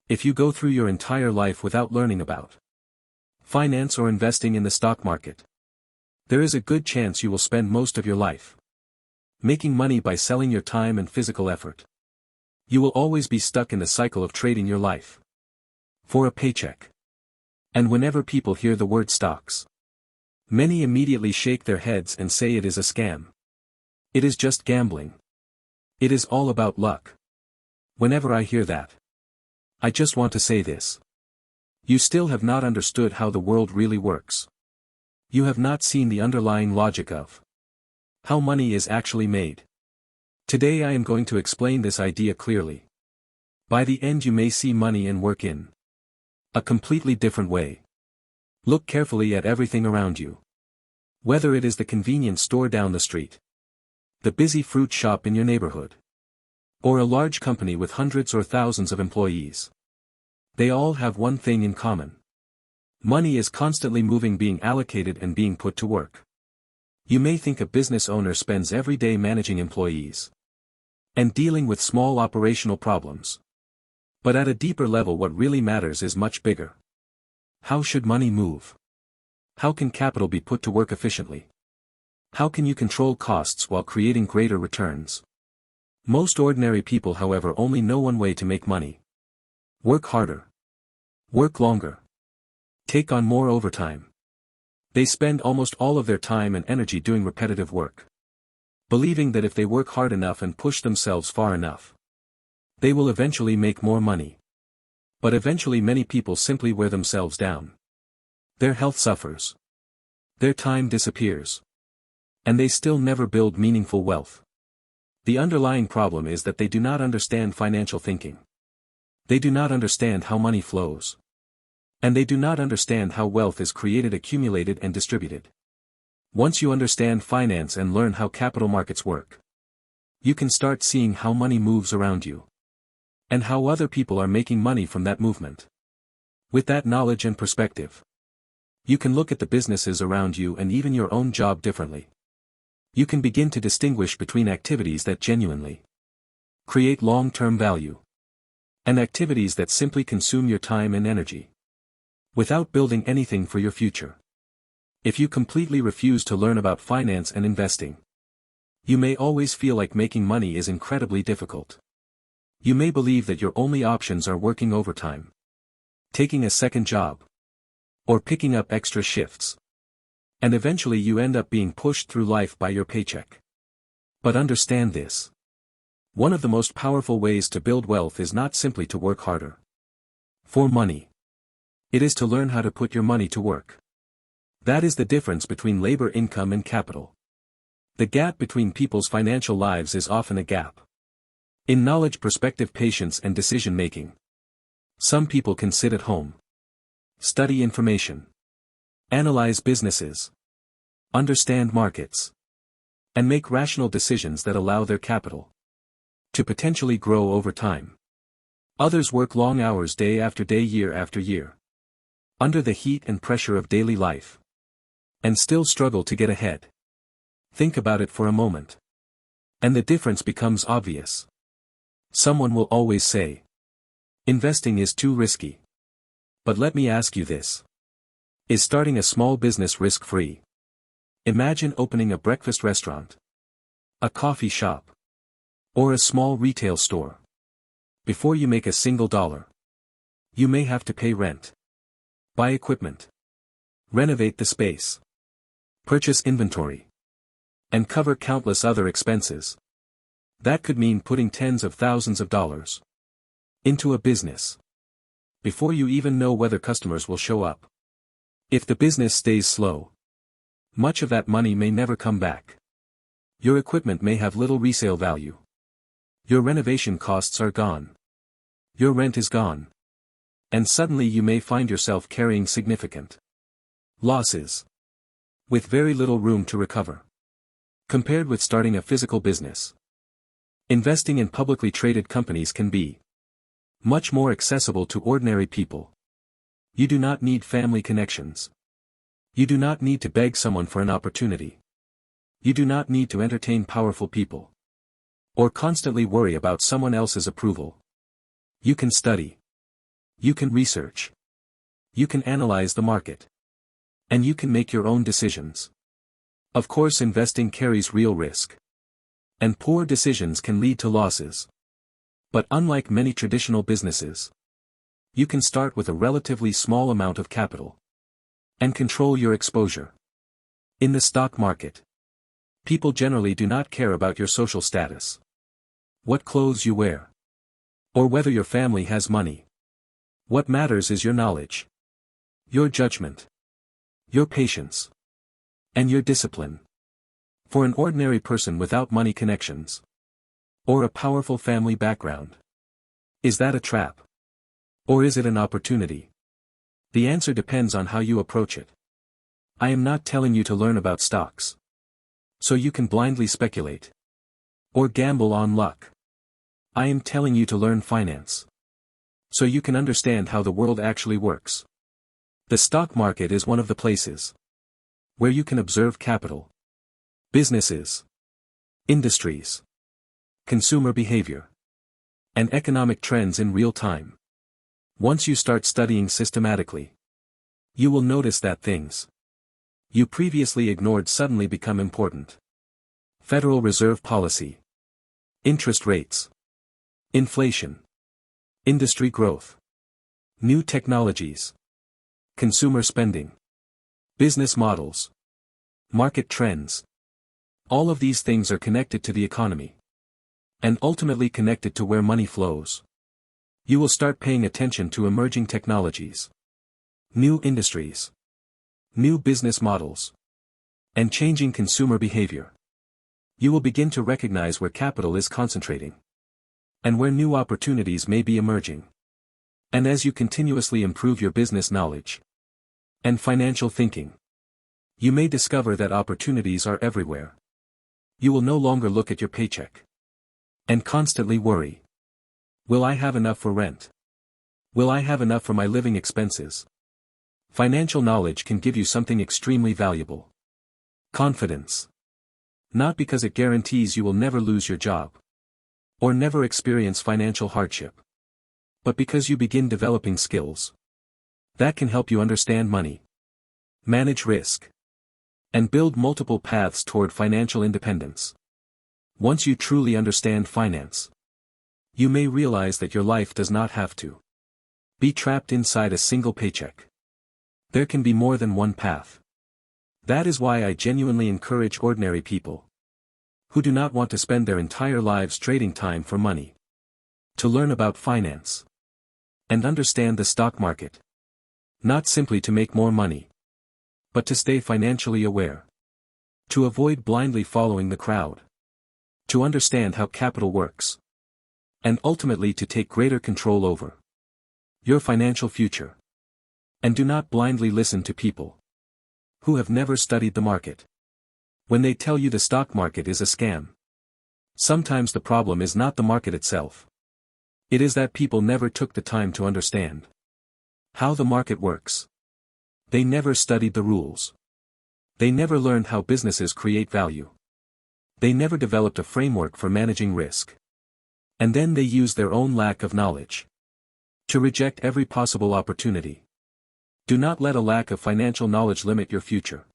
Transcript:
If you go through your entire life without learning about finance or investing in the stock market, there is a good chance you will spend most of your life making money by selling your time and physical effort. You will always be stuck in the cycle of trading your life for a paycheck. And whenever people hear the word stocks, many immediately shake their heads and say it is a scam. It is just gambling. It is all about luck. Whenever I hear that, I just want to say this. You still have not understood how the world really works. You have not seen the underlying logic of how money is actually made. Today I am going to explain this idea clearly. By the end you may see money and work in a completely different way. Look carefully at everything around you. Whether it is the convenience store down the street, the busy fruit shop in your neighborhood, or a large company with hundreds or thousands of employees, they all have one thing in common. Money is constantly moving, being allocated and being put to work. You may think a business owner spends every day managing employees and dealing with small operational problems. But at a deeper level, what really matters is much bigger. How should money move? How can capital be put to work efficiently? How can you control costs while creating greater returns? Most ordinary people, however, only know one way to make money. Work harder. Work longer. Take on more overtime. They spend almost all of their time and energy doing repetitive work, believing that if they work hard enough and push themselves far enough, they will eventually make more money. But eventually many people simply wear themselves down. Their health suffers. Their time disappears. And they still never build meaningful wealth. The underlying problem is that they do not understand financial thinking. They do not understand how money flows. And they do not understand how wealth is created, accumulated and distributed. Once you understand finance and learn how capital markets work, you can start seeing how money moves around you, and how other people are making money from that movement. With that knowledge and perspective, you can look at the businesses around you and even your own job differently. You can begin to distinguish between activities that genuinely create long-term value and activities that simply consume your time and energy without building anything for your future. If you completely refuse to learn about finance and investing, you may always feel like making money is incredibly difficult. You may believe that your only options are working overtime, taking a second job, or picking up extra shifts. And eventually you end up being pushed through life by your paycheck. But understand this. One of the most powerful ways to build wealth is not simply to work harder for money. It is to learn how to put your money to work. That is the difference between labor, income and capital. The gap between people's financial lives is often a gap in knowledge, perspective, patience and decision-making. Some people can sit at home, study information, analyze businesses, understand markets, and make rational decisions that allow their capital to potentially grow over time. Others work long hours day after day, year after year, under the heat and pressure of daily life, and still struggle to get ahead. Think about it for a moment, and the difference becomes obvious. Someone will always say, investing is too risky. But let me ask you this. Is starting a small business risk-free? Imagine opening a breakfast restaurant, a coffee shop, or a small retail store. Before you make a single dollar, you may have to pay rent, buy equipment, renovate the space, purchase inventory, and cover countless other expenses. That could mean putting tens of thousands of dollars into a business before you even know whether customers will show up. If the business stays slow, much of that money may never come back. Your equipment may have little resale value. Your renovation costs are gone. Your rent is gone. And suddenly you may find yourself carrying significant losses, with very little room to recover. Compared with starting a physical business, investing in publicly traded companies can be much more accessible to ordinary people. You do not need family connections. You do not need to beg someone for an opportunity. You do not need to entertain powerful people, or constantly worry about someone else's approval. You can study, You can research. You can analyze the market. And you can make your own decisions. Of course, investing carries real risk. And poor decisions can lead to losses. But unlike many traditional businesses, you can start with a relatively small amount of capital. And control your exposure. In the stock market, people generally do not care about your social status, what clothes you wear, or whether your family has money. What matters is your knowledge, your judgment, your patience, and your discipline. For an ordinary person without money connections, or a powerful family background, is that a trap? Or is it an opportunity? The answer depends on how you approach it. I am not telling you to learn about stocks, so you can blindly speculate, or gamble on luck. I am telling you to learn finance, so you can understand how the world actually works. The stock market is one of the places where you can observe capital, businesses, industries, consumer behavior, and economic trends in real time. Once you start studying systematically, you will notice that things you previously ignored suddenly become important. Federal Reserve policy, interest rates, inflation, industry growth, new technologies, consumer spending, business models, market trends. All of these things are connected to the economy, and ultimately connected to where money flows. You will start paying attention to emerging technologies, new industries, new business models, and changing consumer behavior. You will begin to recognize where capital is concentrating, and where new opportunities may be emerging. And as you continuously improve your business knowledge and financial thinking, you may discover that opportunities are everywhere. You will no longer look at your paycheck and constantly worry. Will I have enough for rent? Will I have enough for my living expenses? Financial knowledge can give you something extremely valuable. Confidence. Not because it guarantees you will never lose your job, or never experience financial hardship, but because you begin developing skills that can help you understand money, manage risk, and build multiple paths toward financial independence. Once you truly understand finance, you may realize that your life does not have to be trapped inside a single paycheck. There can be more than one path. That is why I genuinely encourage ordinary people who do not want to spend their entire lives trading time for money to learn about finance and understand the stock market. Not simply to make more money, but to stay financially aware, to avoid blindly following the crowd, to understand how capital works, and ultimately to take greater control over your financial future. And do not blindly listen to people who have never studied the market when they tell you the stock market is a scam. Sometimes the problem is not the market itself. It is that people never took the time to understand how the market works. They never studied the rules. They never learned how businesses create value. They never developed a framework for managing risk. And then they use their own lack of knowledge to reject every possible opportunity. Do not let a lack of financial knowledge limit your future.